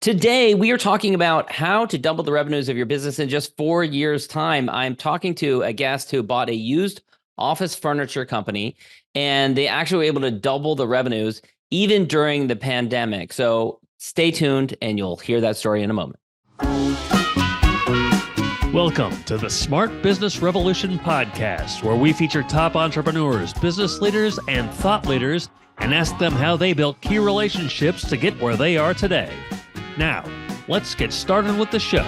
Today, we are talking about how to double the revenues of your business in just 4 years' time. I'm talking to a guest who bought a used office furniture company, and they actually were able to double the revenues even during the pandemic. So stay tuned, and you'll hear that story in a moment. Welcome to the Smart Business Revolution podcast, where we feature top entrepreneurs, business leaders, and thought leaders, and ask them how they built key relationships to get where they are today. Now, let's get started with the show.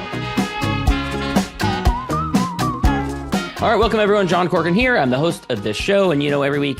All right, welcome everyone. John Corcoran here. I'm the host of this show, and every week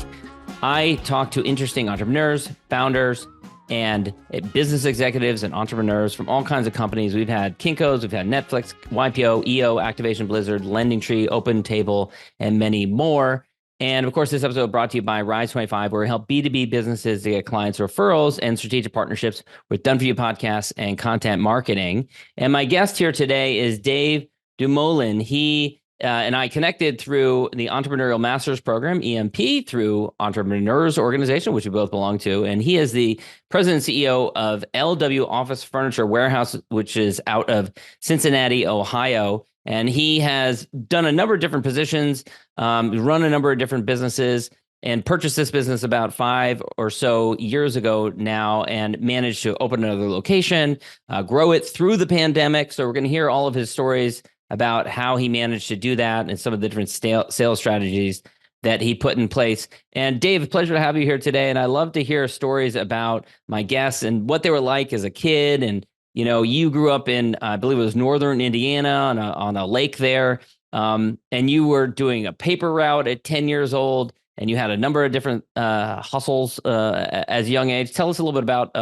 I talk to interesting entrepreneurs, founders, and business executives and entrepreneurs from all kinds of companies. We've had Kinko's, we've had Netflix, YPO, EO, Activation Blizzard, Lending Tree, Open Table, and many more. And of course, this episode brought to you by Rise25, where we help B2B businesses to get clients referrals and strategic partnerships with done-for-you podcasts and content marketing. And my guest here today is Dave Dumoulin. He and I connected through the Entrepreneurial Masters Program, EMP, through Entrepreneurs Organization, which we both belong to. And he is the president and CEO of LW Office Furniture Warehouse, which is out of Cincinnati, Ohio. And he has done a number of different positions, run a number of different businesses, and purchased this business about 5 or so years ago now, and managed to open another location, grow it through the pandemic. So we're going to hear all of his stories about how he managed to do that and some of the different sales strategies that he put in place. And Dave, pleasure to have you here today. And I love to hear stories about my guests and what they were like as a kid. And you grew up in, I believe it was northern Indiana on a lake there, and you were doing a paper route at 10 years old, and you had a number of different hustles as a young age. Tell us a little bit about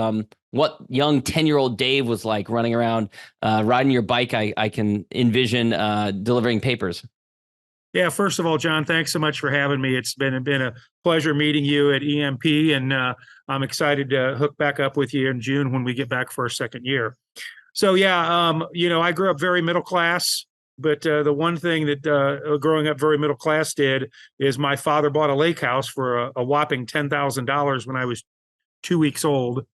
what young 10-year-old Dave was like running around, riding your bike. I can envision delivering papers. Yeah, first of all, John, thanks so much for having me. It's been a pleasure meeting you at EMP, and I'm excited to hook back up with you in June when we get back for our second year. So yeah, I grew up very middle class, but the one thing that growing up very middle class did is my father bought a lake house for a whopping $10,000 when I was 2 weeks old.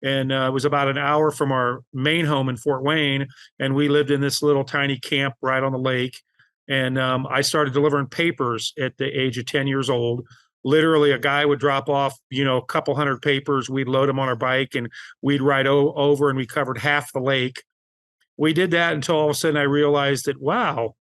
And it was about an hour from our main home in Fort Wayne, and we lived in this little tiny camp right on the lake. And I started delivering papers at the age of 10 years old. Literally, a guy would drop off, a couple hundred papers. We'd load them on our bike, and we'd ride over, and we covered half the lake. We did that until all of a sudden I realized that, wow,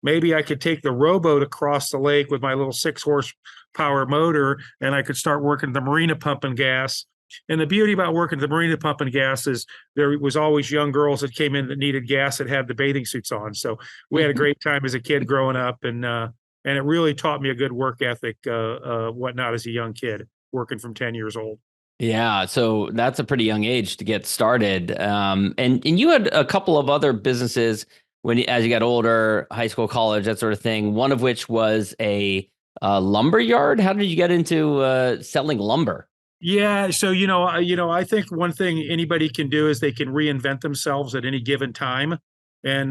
maybe I could take the rowboat across the lake with my little 6-horsepower motor, and I could start working the marina pumping gas. And the beauty about working at the marina pumping gas is there was always young girls that came in that needed gas that had the bathing suits on. So we had a great time as a kid growing up, and it really taught me a good work ethic, whatnot, as a young kid working from 10 years old. Yeah, so that's a pretty young age to get started. And you had a couple of other businesses as you got older, high school, college, that sort of thing. One of which was a lumber yard. How did you get into selling lumber? Yeah, so I think one thing anybody can do is they can reinvent themselves at any given time. And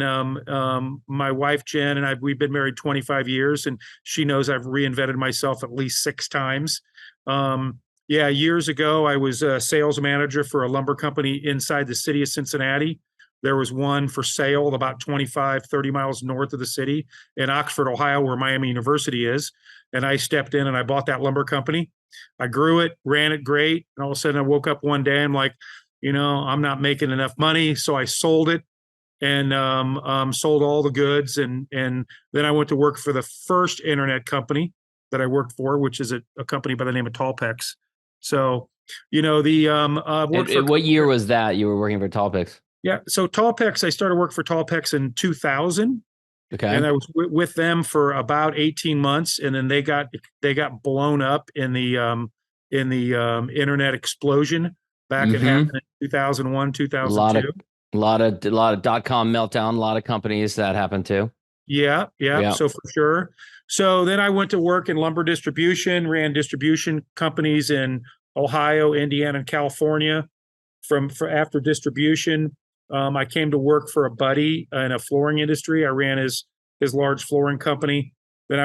my wife Jen and we've been married 25 years, and she knows I've reinvented myself at least 6 times. Years ago, I was a sales manager for a lumber company inside the city of Cincinnati. There was one for sale about 25, 30 miles north of the city in Oxford, Ohio, where Miami University is. And I stepped in and I bought that lumber company. I grew it, ran it great. And all of a sudden I woke up one day, I'm like, I'm not making enough money. So I sold it and sold all the goods. And then I went to work for the first internet company that I worked for, which is a company by the name of Talpx. So, what year was that you were working for Talpx? Yeah. So Talpx, I started work for Talpx in 2000. Okay. And I was with them for about 18 months, and then they got blown up in the internet explosion back it happened in 2001, 2002. A lot of .com meltdown, a lot of companies that happened too. Yeah. So for sure. So then I went to work in lumber distribution, ran distribution companies in Ohio, Indiana, and California. For after distribution, I came to work for a buddy in a flooring industry. I ran his large flooring company. Then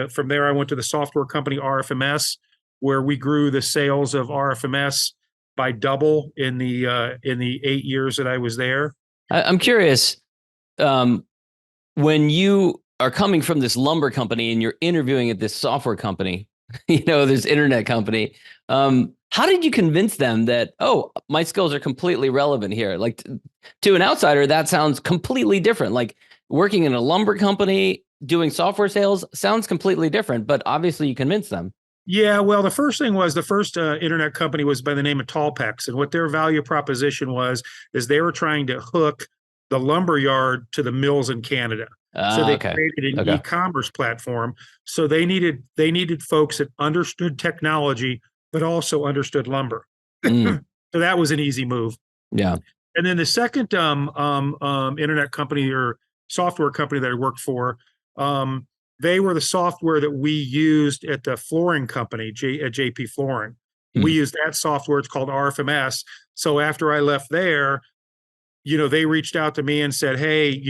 from there I went to the software company RFMS, where we grew the sales of RFMS by double in the 8 years that I was there. I'm curious, when you are coming from this lumber company and you're interviewing at this software company, this internet company, how did you convince them that, oh, my skills are completely relevant here? Like to an outsider, that sounds completely different. Like working in a lumber company, doing software sales sounds completely different, but obviously you convinced them. Yeah, well, the first thing was the first internet company was by the name of Talpx, and what their value proposition was is they were trying to hook the lumber yard to the mills in Canada. So they Okay. created an Okay. e-commerce platform. So they needed folks that understood technology but also understood lumber. Mm, So that was an easy move. yeah. And then the second internet company or software company that I worked for, they were the software that we used at the flooring company, at JP Flooring. We Mm. used that software. It's called RFMS. So after I left there, they reached out to me and said, hey,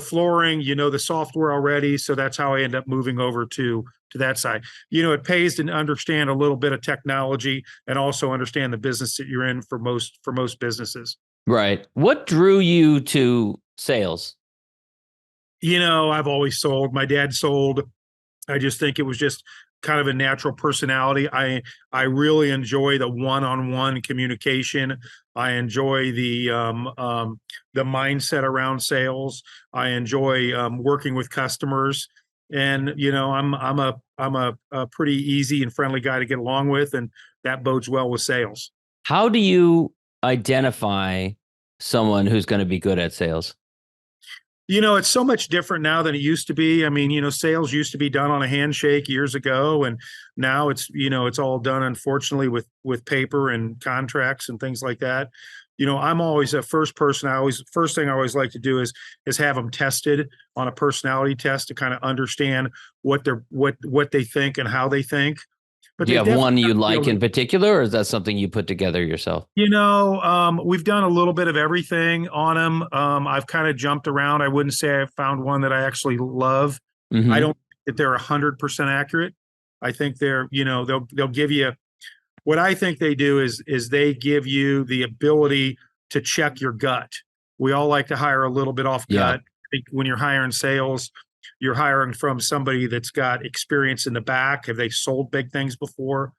flooring, the software already. So that's how I end up moving over to that side. It pays to understand a little bit of technology and also understand the business that you're in for most businesses. Right. What drew you to sales? I've always sold. My dad sold. I just think it was just kind of a natural personality. I really enjoy the one-on-one communication. I enjoy the mindset around sales. I enjoy working with customers, and I'm a pretty easy and friendly guy to get along with, and that bodes well with sales. How do you identify someone who's going to be good at sales? It's so much different now than it used to be. I mean, sales used to be done on a handshake years ago, and now it's all done, unfortunately, with paper and contracts and things like that. I'm always a first thing I always like to do is have them tested on a personality test to kind of understand what they think and how they think. But Do you they have one you definitely like in particular, or is that something you put together yourself? We've done a little bit of everything on them. I've kind of jumped around. I wouldn't say I found one that I actually love. I don't think that they're 100% accurate. I think they'll give you what I think they do is they give you the ability to check your gut. We all like to hire a little bit off Yeah. gut. I think when you're hiring sales, you're hiring from somebody that's got experience in the back. Have they sold big things before?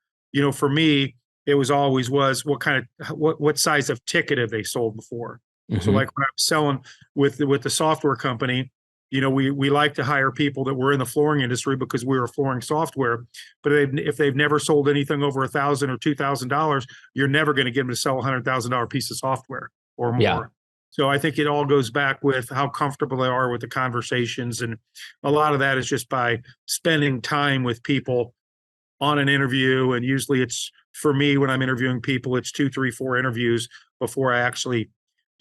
For me, it was always what size of ticket have they sold before? So like when I was selling with the software company, we like to hire people that were in the flooring industry because we were flooring software. But if they've never sold anything over $1,000 or $2,000, you're never going to get them to sell $100,000 piece of software or more. Yeah. So I think it all goes back with how comfortable they are with the conversations. And a lot of that is just by spending time with people on an interview. And usually it's, for me, when I'm interviewing people, it's 2, 3, 4 interviews before I actually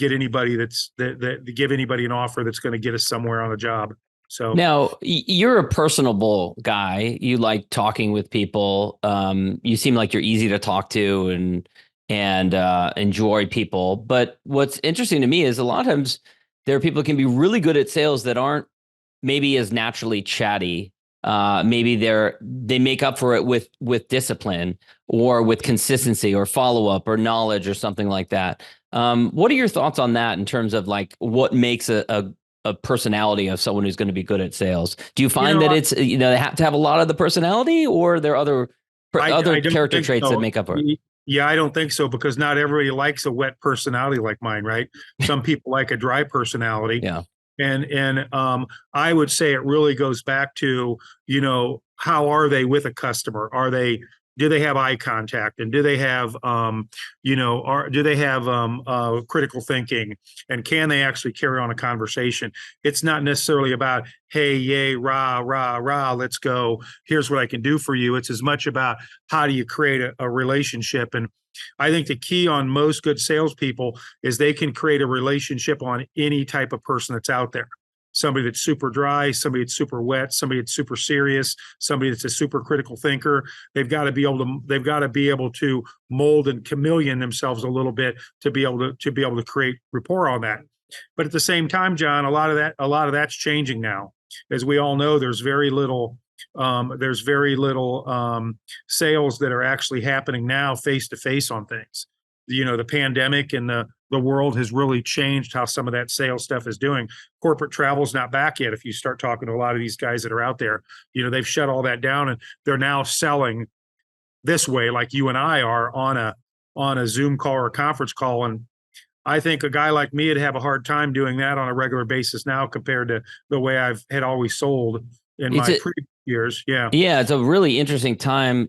get anybody that give anybody an offer that's going to get us somewhere on a job. So now you're a personable guy. You like talking with people. You seem like you're easy to talk to and enjoy people. But what's interesting to me is a lot of times there are people who can be really good at sales that aren't maybe as naturally chatty. Maybe they make up for it with discipline or with consistency or follow up or knowledge or something like that. What are your thoughts on that in terms of like what makes a personality of someone who's going to be good at sales? Do you find that it's they have to have a lot of the personality, or are there other character traits that make up for it? Yeah, I don't think so, because not everybody likes a wet personality like mine, right? Some people like a dry personality. Yeah. And I would say it really goes back to, how are they with a customer? Do they have eye contact, and do they have critical thinking, and can they actually carry on a conversation? It's not necessarily about, hey, yay, rah, rah, rah, let's go. Here's what I can do for you. It's as much about how do you create a relationship. And I think the key on most good salespeople is they can create a relationship on any type of person that's out there. Somebody that's super dry, somebody that's super wet, somebody that's super serious, somebody that's a super critical thinker. They've got to be able to mold and chameleon themselves a little bit to be able to create rapport on that. But at the same time, John, a lot of that's changing now. As we all know, there's very little There's very little sales that are actually happening now face to face on things. The pandemic and the world has really changed how some of that sales stuff is doing. Corporate travel's not back yet. If you start talking to a lot of these guys that are out there, they've shut all that down and they're now selling this way, like you and I are on a Zoom call or a conference call. And I think a guy like me would have a hard time doing that on a regular basis now compared to the way I've had always sold in my previous years. Yeah. Yeah. It's a really interesting time,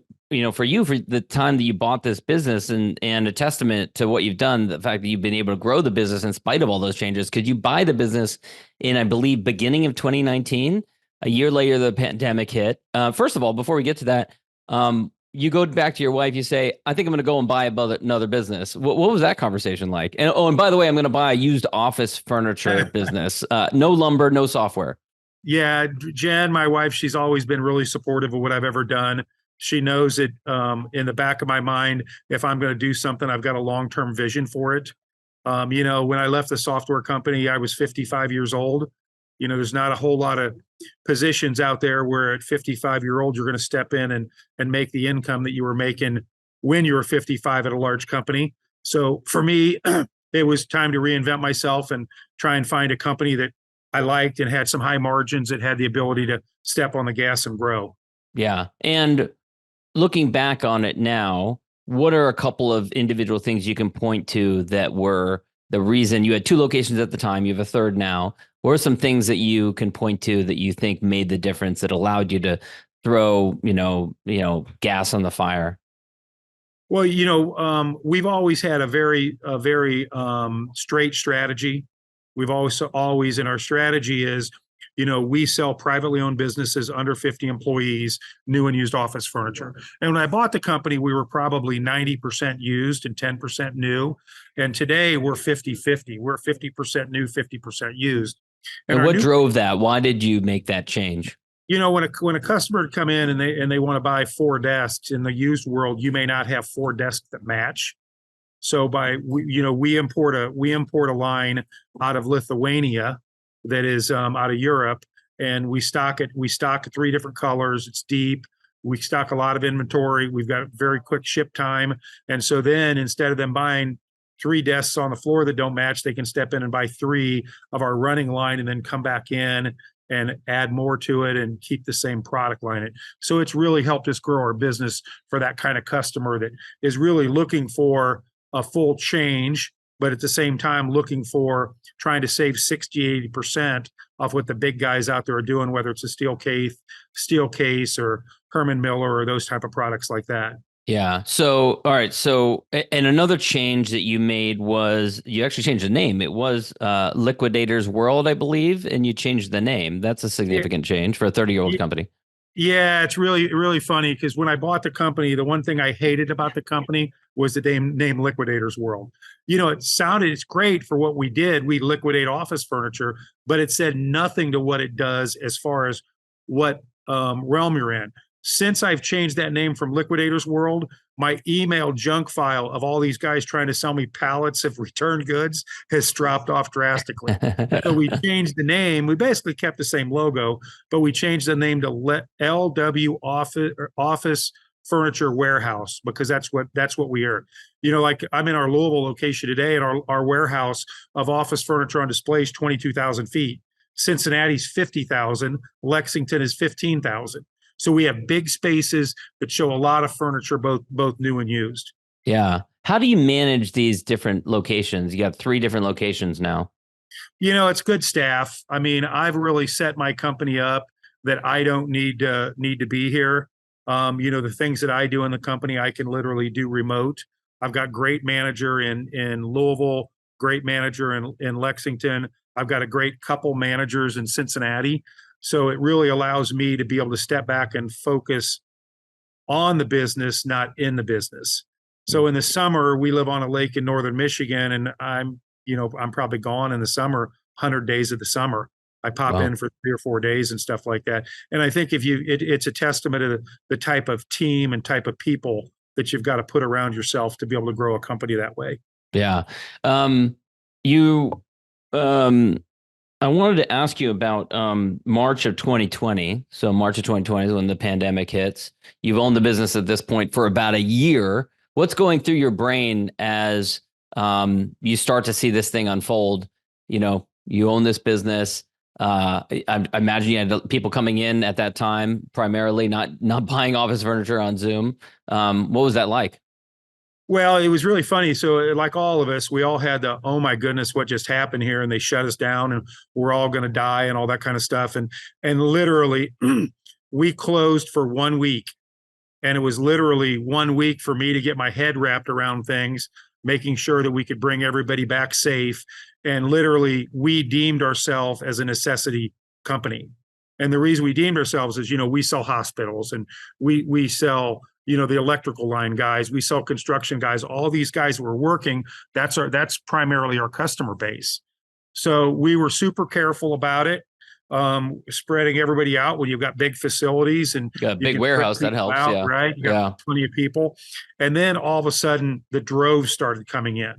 for you, for the time that you bought this business, and a testament to what you've done, the fact that you've been able to grow the business in spite of all those changes. Could you buy the business in, I believe, beginning of 2019, a year later, the pandemic hit? First of all, before we get to that, you go back to your wife, you say, I think I'm going to go and buy another business. What was that conversation like? And by the way, I'm going to buy a used office furniture business. No lumber, no software. Yeah, Jen, my wife, she's always been really supportive of what I've ever done. She knows it in the back of my mind. If I'm going to do something, I've got a long-term vision for it. When I left the software company, I was 55 years old. There's not a whole lot of positions out there where at 55-year-old, you're going to step in and make the income that you were making when you were 55 at a large company. So for me, it was time to reinvent myself and try and find a company that I liked and had some high margins that had the ability to step on the gas and grow. Yeah. And looking back on it now, what are a couple of individual things you can point to that were the reason? You had 2 locations at the time, you have a third now. What are some things that you can point to that you think made the difference, that allowed you to throw, gas on the fire? Well, we've always had a very straight strategy. We've always in our strategy is, we sell privately owned businesses under 50 employees, new and used office furniture. And when I bought the company, we were probably 90% used and 10% new. And today we're 50-50. We're 50% new, 50% used. And what drove that? Why did you make that change? When a customer would come in and they want to buy 4 desks in the used world, you may not have 4 desks that match. So we import a line out of Lithuania that is out of Europe, and we stock it. We stock 3 different colors. It's deep. We stock a lot of inventory. We've got very quick ship time. And so then instead of them buying 3 desks on the floor that don't match, they can step in and buy 3 of our running line and then come back in and add more to it and keep the same product line. So it's really helped us grow our business for that kind of customer that is really looking for a full change, but at the same time looking for trying to save 60-80% off what the big guys out there are doing, whether it's a steel case or Herman Miller or those type of products like that. Yeah. So, all right. So, and another change that you made was you actually changed the name. It was Liquidators World, I believe, and you changed the name. That's a significant change for a 30-year-old company. Yeah, it's really, really funny because when I bought the company, the one thing I hated about the company was the name Liquidators World. It's great for what we did. We liquidate office furniture, but it said nothing to what it does as far as what realm you're in. Since I've changed that name from Liquidators World, my email junk file of all these guys trying to sell me pallets of returned goods has dropped off drastically. So we changed the name. We basically kept the same logo, but we changed the name to LW Office Furniture Warehouse because that's what we are. Like I'm in our Louisville location today, and our warehouse of office furniture on display is 22,000 feet. Cincinnati's 50,000. Lexington is 15,000. So we have big spaces that show a lot of furniture, both new and used. Yeah. How do you manage these different locations? You got 3 different locations now. It's good staff. I mean, I've really set my company up that I don't need to be here. The things that I do in the company, I can literally do remote. I've got great manager in Louisville, great manager in Lexington. I've got a great couple managers in Cincinnati. So it really allows me to be able to step back and focus on the business, not in the business. So in the summer, we live on a lake in northern Michigan, and I'm probably gone in the summer, 100 days of the summer. I pop in for 3 or 4 days and stuff like that. And I think it's a testament to the type of team and type of people that you've got to put around yourself to be able to grow a company that way. Yeah. I wanted to ask you about March of 2020. So March of 2020 is when the pandemic hits. You've owned the business at this point for about a year. What's going through your brain as you start to see this thing unfold? You know, you own this business. I imagine you had people coming in at that time, primarily not buying office furniture on Zoom. What was that like? Well, it was really funny. So, like all of us, we all had the, oh my goodness, what just happened here? And they shut us down and we're all going to die and all that kind of stuff. And literally, we closed for 1 week. And it was literally 1 week for me to get my head wrapped around things, making sure that we could bring everybody back safe. And literally, we deemed ourselves as a necessity company. And the reason we deemed ourselves is, we sell hospitals and we sell, the electrical line guys, we sell construction guys, all these guys were working. That's primarily our customer base. So we were super careful about it, spreading everybody out when you've got big facilities and you got a big warehouse that helps. Out, yeah. Right. You got plenty of people. And then all of a sudden the droves started coming in.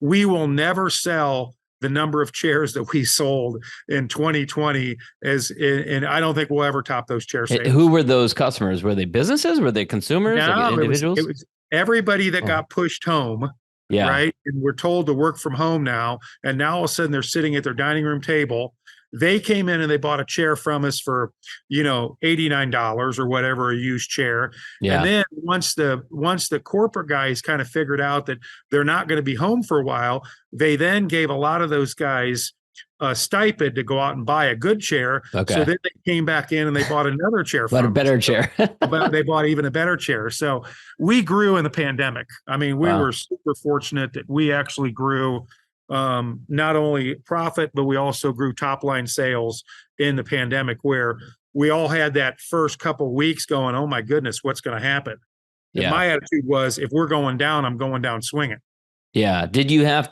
We will never sell the number of chairs that we sold in 2020 and I don't think we'll ever top those chair sales. Who were those customers? Were they businesses? Were they consumers? No, like individuals? It was everybody that got pushed home. Yeah. Right. And we're told to work from home now. And now all of a sudden they're sitting at their dining room table. They came in and they bought a chair from us for, $89 or whatever, a used chair. Yeah. And then once the corporate guys kind of figured out that they're not going to be home for a while, they then gave a lot of those guys a stipend to go out and buy a good chair. Okay. So then they came back in and they bought another chair. But a better chair. But they bought even a better chair. So we grew in the pandemic. I mean, we were super fortunate that we actually grew not only profit, but we also grew top line sales in the pandemic, where we all had that first couple of weeks going, oh my goodness, what's going to happen? Yeah. And my attitude was, if we're going down, I'm going down swinging. Yeah. Did you have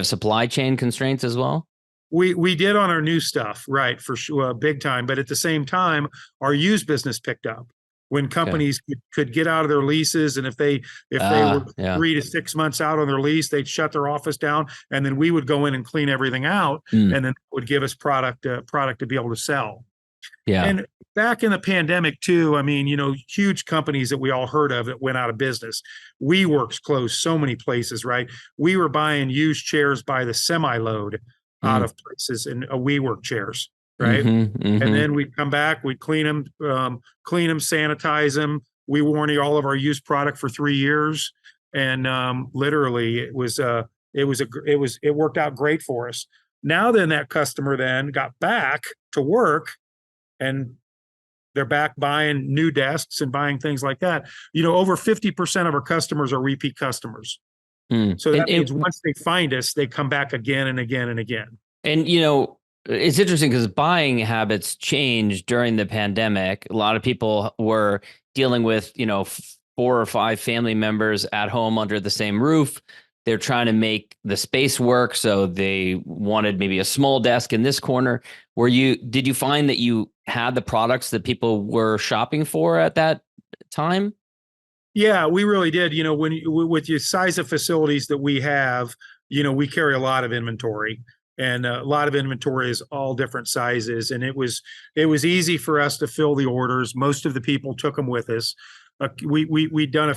supply chain constraints as well? We did on our new stuff, right, for sure, big time. But at the same time, our used business picked up. When companies could get out of their leases, and if they were 3 to 6 months out on their lease, they'd shut their office down, and then we would go in and clean everything out, and then would give us product to be able to sell. Yeah. And back in the pandemic too, I mean, huge companies that we all heard of that went out of business. WeWork's closed so many places, right? We were buying used chairs by the semi-load out of places, and WeWork chairs. Right. And then we'd come back, we'd clean them, sanitize them. We warranty all of our used product for 3 years. And literally it worked out great for us. Now then that customer then got back to work and they're back buying new desks and buying things like that. Over 50% of our customers are repeat customers. So that means once they find us, they come back again and again and again. And, it's interesting because buying habits changed during the pandemic. A lot of people were dealing with, 4 or 5 family members at home under the same roof. They're trying to make the space work. So they wanted maybe a small desk in this corner. Did you find that you had the products that people were shopping for at that time? Yeah, we really did. With the size of facilities that we have, we carry a lot of inventory. And a lot of inventory is all different sizes. And it was easy for us to fill the orders. Most of the people took them with us. We'd done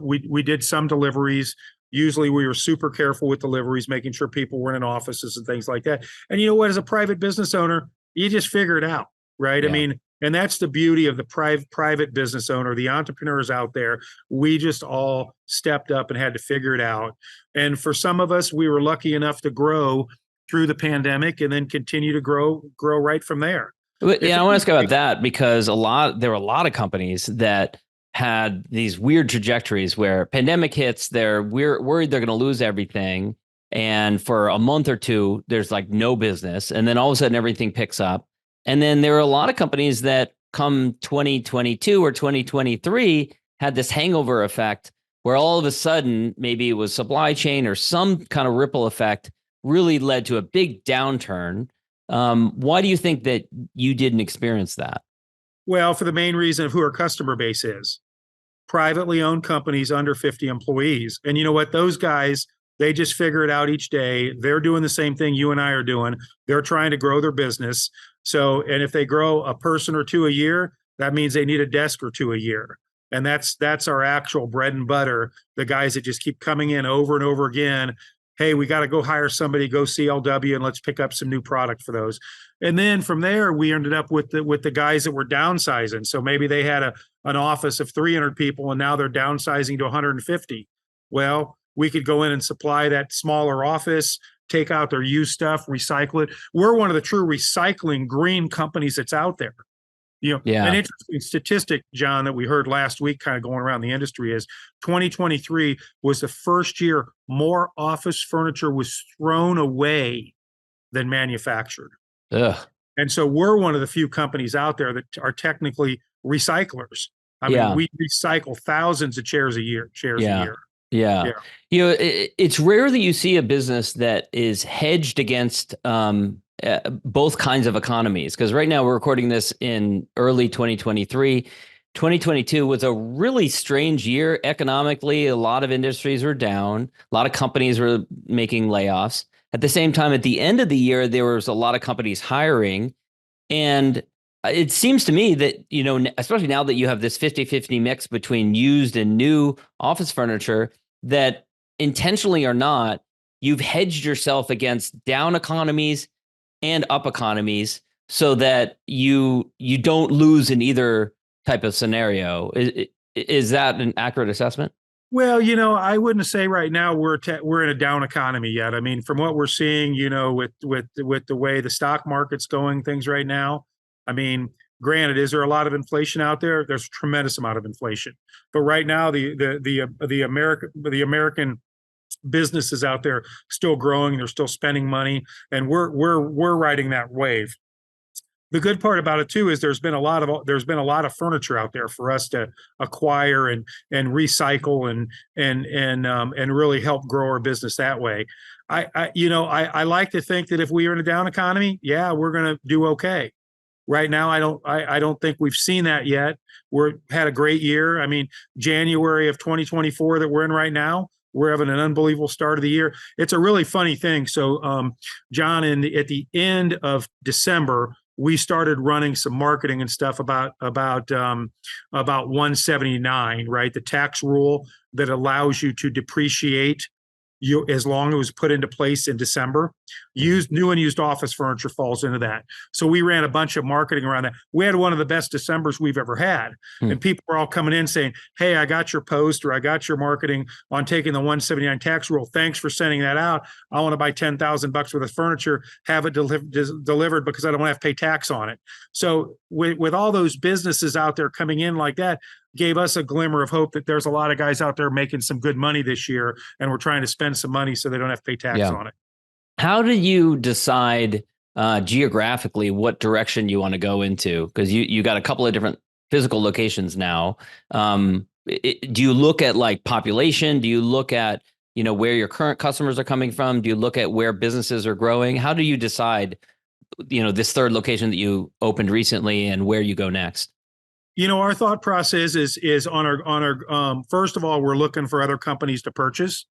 we did some deliveries. Usually we were super careful with deliveries, making sure people weren't in offices and things like that. And you know what, as a private business owner, you just figure it out, right? Yeah. I mean, and that's the beauty of the private business owner, the entrepreneurs out there. We just all stepped up and had to figure it out. And for some of us, we were lucky enough to grow through the pandemic and then continue to grow right from there. Yeah, I want to ask about that because there were a lot of companies that had these weird trajectories where pandemic hits, they're worried they're going to lose everything. And for a month or two, there's like no business. And then all of a sudden everything picks up. And then there are a lot of companies that come 2022 or 2023 had this hangover effect where all of a sudden, maybe it was supply chain or some kind of ripple effect really led to a big downturn. Why do you think that you didn't experience that? Well, for the main reason of who our customer base is. Privately owned companies under 50 employees. And you know what? Those guys, They just figure it out each day. They're doing the same thing you and I are doing. They're trying to grow their business. So, and if they grow a person or two a year, that means they need a desk or two a year. And that's our actual bread and butter. The guys that just keep coming in over and over again. Hey, we got to go hire somebody, go CLW, and let's pick up some new product for those. And then from there, we ended up with the guys that were downsizing. So maybe they had an office of 300 people, and now they're downsizing to 150. Well, we could go in and supply that smaller office, take out their used stuff, recycle it. We're one of the true recycling green companies that's out there. An interesting statistic, John, that we heard last week kind of going around the industry is 2023 was the first year more office furniture was thrown away than manufactured. Ugh. And so we're one of the few companies out there that are technically recyclers. I mean, we recycle thousands of chairs a year. Yeah. It's rare that you see a business that is hedged against both kinds of economies, because right now we're recording this in early 2023. 2022 was a really strange year economically. A lot of industries were down. A lot of companies were making layoffs. At the same time, at the end of the year, there was a lot of companies hiring. And it seems to me that, especially now that you have this 50-50 mix between used and new office furniture, that intentionally or not, you've hedged yourself against down economies and up economies so that you don't lose in either type of scenario. Is that an accurate assessment? Well, I wouldn't say right now we're in a down economy yet. I mean, from what we're seeing, with the way the stock market's going, things right now. I mean, granted, is there a lot of inflation out there? There's a tremendous amount of inflation, but right now the American businesses out there still growing. They're still spending money, and we're riding that wave. The good part about it too is there's been a lot of furniture out there for us to acquire and recycle and really help grow our business that way. I like to think that if we are in a down economy, we're going to do okay. Right now, I don't think we've seen that yet. We're had a great year. I mean, January of 2024 that we're in right now, we're having an unbelievable start of the year. It's a really funny thing. So, John, at the end of December, we started running some marketing and stuff about 179, right? The tax rule that allows you to depreciate you as long as it was put into place in December. New and used office furniture falls into that. So we ran a bunch of marketing around that. We had one of the best Decembers we've ever had. And people were all coming in saying, hey, I got your post or I got your marketing on taking the 179 tax rule. Thanks for sending that out. I want to buy $10,000 worth of furniture, have it delivered because I don't want to have to pay tax on it. So with all those businesses out there coming in like that, gave us a glimmer of hope that there's a lot of guys out there making some good money this year, and we're trying to spend some money so they don't have to pay tax on it. How do you decide geographically what direction you want to go into? Because you got a couple of different physical locations now. Do you look at like population? Do you look at where your current customers are coming from? Do you look at where businesses are growing? How do you decide this third location that you opened recently and where you go next? Our thought process is on our first of all, we're looking for other companies to purchase,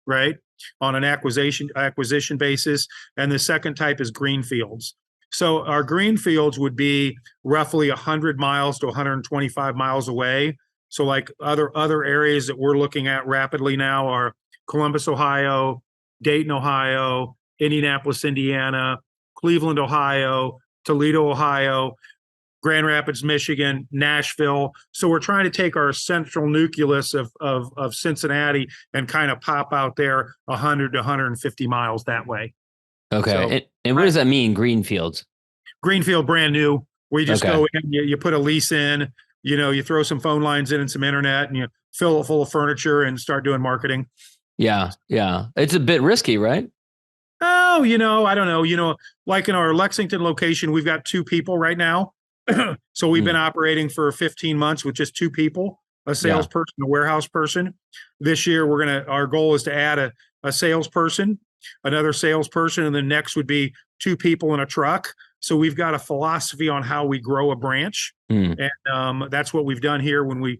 right, on an acquisition basis. And the second type is greenfields. So our greenfields would be roughly 100 miles to 125 miles away. So like other areas that we're looking at rapidly now are Columbus, Ohio, Dayton, Ohio, Indianapolis, Indiana, Cleveland, Ohio, Toledo, Ohio, Grand Rapids, Michigan, Nashville. So we're trying to take our central nucleus of Cincinnati and kind of pop out there 100 to 150 miles that way. Okay. So, and what does that mean, greenfields? Greenfield, brand new. We just go in, you put a lease in, you throw some phone lines in and some internet, and you fill it full of furniture and start doing marketing. Yeah. It's a bit risky, right? Oh, I don't know. Like in our Lexington location, we've got 2 people right now. So we've been operating for 15 months with just 2 people, a salesperson, a warehouse person. This year, our goal is to add a salesperson. another salesperson, and the next would be 2 people in a truck. So we've got a philosophy on how we grow a branch. And that's what we've done here. When we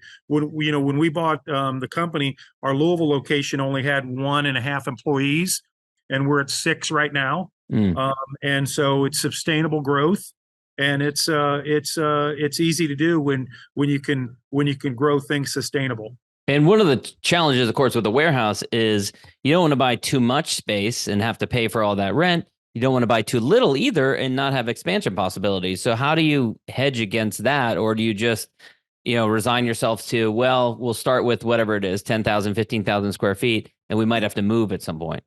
bought the company, our Louisville location only had 1.5 employees, and we're at 6 right now. And so it's sustainable growth, and it's easy to do when you can grow things sustainable. And one of the challenges, of course, with the warehouse is you don't want to buy too much space and have to pay for all that rent. You don't want to buy too little either and not have expansion possibilities. So how do you hedge against that? Or do you just, resign yourself to, well, we'll start with whatever it is, 10,000, 15,000 square feet, and we might have to move at some point?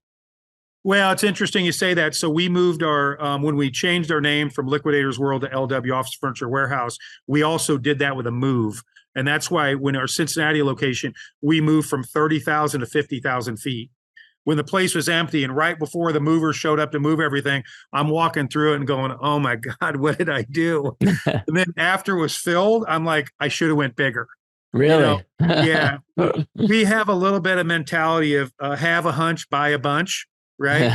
Well, it's interesting you say that. So we moved when we changed our name from Liquidators World to LW Office Furniture Warehouse, we also did that with a move. And that's why when our Cincinnati location, we moved from 30,000 to 50,000 feet. When the place was empty and right before the movers showed up to move everything, I'm walking through it and going, oh my God, what did I do? And then after it was filled, I'm like, I should have went bigger. Really? Yeah. We have a little bit of mentality of have a hunch, buy a bunch. Right.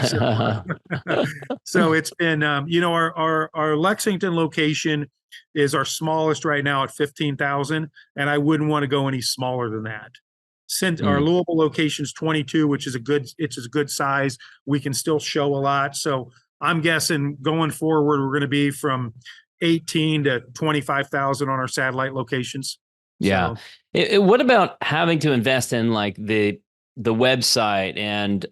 So it's been, our Lexington location is our smallest right now at 15,000. And I wouldn't want to go any smaller than that. Since our Louisville location is 22, which is a good size, we can still show a lot. So I'm guessing going forward, we're going to be from 18 to 25,000 on our satellite locations. Yeah. So. What about having to invest in like the website and,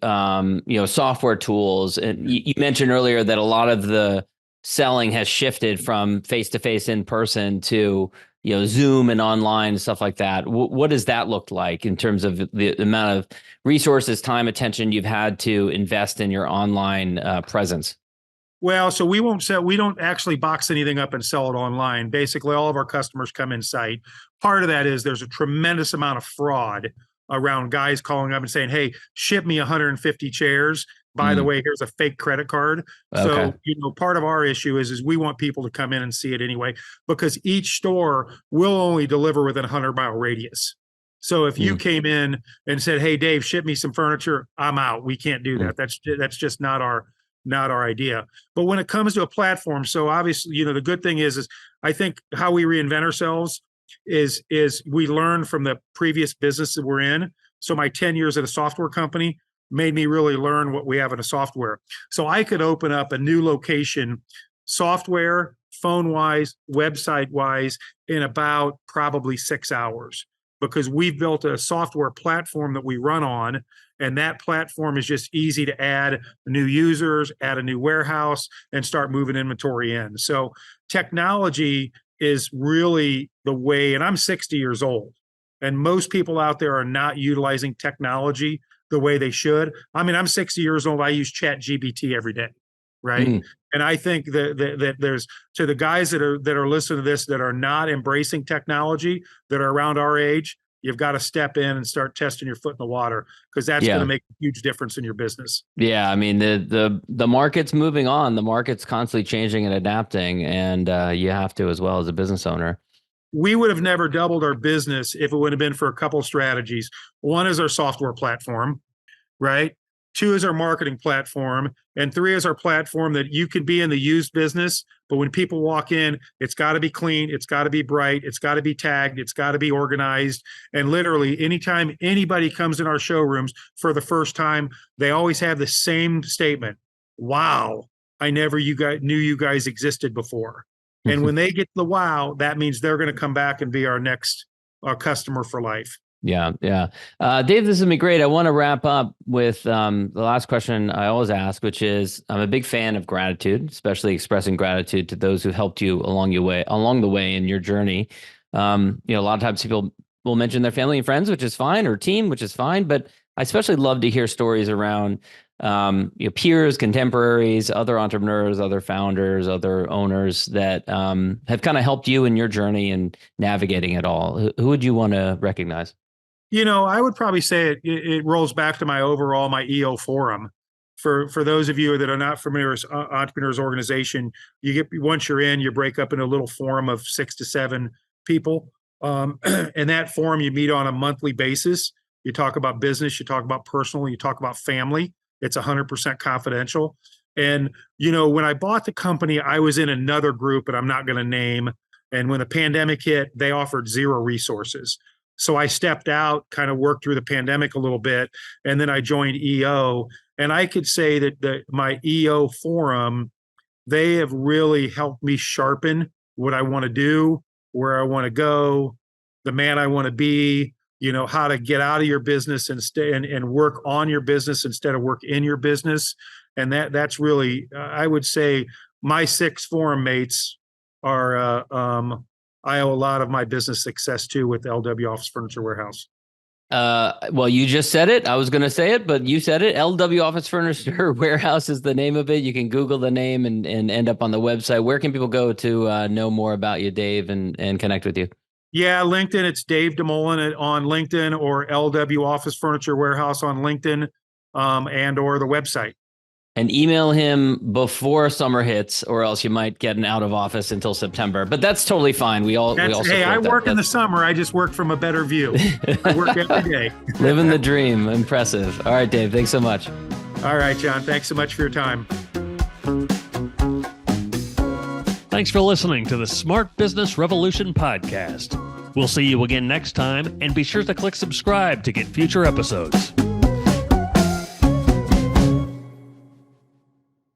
software tools? And you mentioned earlier that a lot of the selling has shifted from face-to-face in person to, Zoom and online and stuff like that. What does that look like in terms of the amount of resources, time, attention you've had to invest in your online presence? Well, so we don't actually box anything up and sell it online. Basically, all of our customers come in site. Part of that is there's a tremendous amount of fraud around guys calling up and saying, hey, ship me 150 chairs. By the way, here's a fake credit card. Okay. So, part of our issue is we want people to come in and see it anyway, because each store will only deliver within a 100-mile radius. So if you came in and said, hey, Dave, ship me some furniture, I'm out. We can't do that. That's just not our idea. But when it comes to a platform, so obviously, the good thing is I think how we reinvent ourselves is we learn from the previous business that we're in. So my 10 years at a software company made me really learn what we have in a software. So I could open up a new location, software, phone-wise, website-wise, in about probably 6 hours, because we've built a software platform that we run on, and that platform is just easy to add new users, add a new warehouse, and start moving inventory in. So technology is really the way, and I'm 60 years old, and most people out there are not utilizing technology the way they should. I mean, I'm 60 years old. I use ChatGPT every day, right? And I think that there's, to the guys that are listening to this that are not embracing technology, that are around our age, you've got to step in and start testing your foot in the water, because that's going to make a huge difference in your business. Yeah, I mean, the market's moving on. The market's constantly changing and adapting, and you have to as well as a business owner. We would have never doubled our business if it would have been for a couple of strategies. One is our software platform, right? 2 is our marketing platform. And 3 is our platform that you can be in the used business, but when people walk in, it's got to be clean, it's got to be bright, it's got to be tagged, it's got to be organized. And literally, anytime anybody comes in our showrooms for the first time, they always have the same statement: wow, I never knew you guys existed before. And when they get the wow, that means they're going to come back and be our next customer for life. Yeah. Dave, this has been great. I want to wrap up with the last question I always ask, which is, I'm a big fan of gratitude, especially expressing gratitude to those who helped you along the way in your journey. A lot of times people will mention their family and friends, which is fine, or team, which is fine. But I especially love to hear stories around peers, contemporaries, other entrepreneurs, other founders, other owners that have kind of helped you in your journey and navigating it all. Who would you want to recognize? I would probably say it rolls back to my EO forum. For those of you that are not familiar with Entrepreneurs Organization, once you're in, you break up into a little forum of 6 to 7 people. In that forum, you meet on a monthly basis. You talk about business, you talk about personal, you talk about family. It's 100% confidential. And, you know, when I bought the company, I was in another group, but I'm not going to name. And when the pandemic hit, they offered zero resources. So I stepped out, kind of worked through the pandemic a little bit, and then I joined EO. And I could say that my EO forum, they have really helped me sharpen what I want to do, where I want to go, the man I want to be, you know, how to get out of your business and stay and work on your business instead of work in your business. And that's really, I would say my 6 forum mates are, I owe a lot of my business success to with LW Office Furniture Warehouse. Well, you just said it. I was going to say it, but you said it. LW Office Furniture Warehouse is the name of it. You can Google the name and end up on the website. Where can people go to know more about you, Dave, and connect with you? Yeah, LinkedIn. It's Dave Dumoulin on LinkedIn, or LW Office Furniture Warehouse on LinkedIn, and or the website. And email him before summer hits, or else you might get an out of office until September. But that's totally fine. We all hey, I work in the summer. I just work from a better view. I work every day. Living the dream. Impressive. All right, Dave. Thanks so much. All right, John. Thanks so much for your time. Thanks for listening to the Smart Business Revolution podcast. We'll see you again next time, and be sure to click subscribe to get future episodes.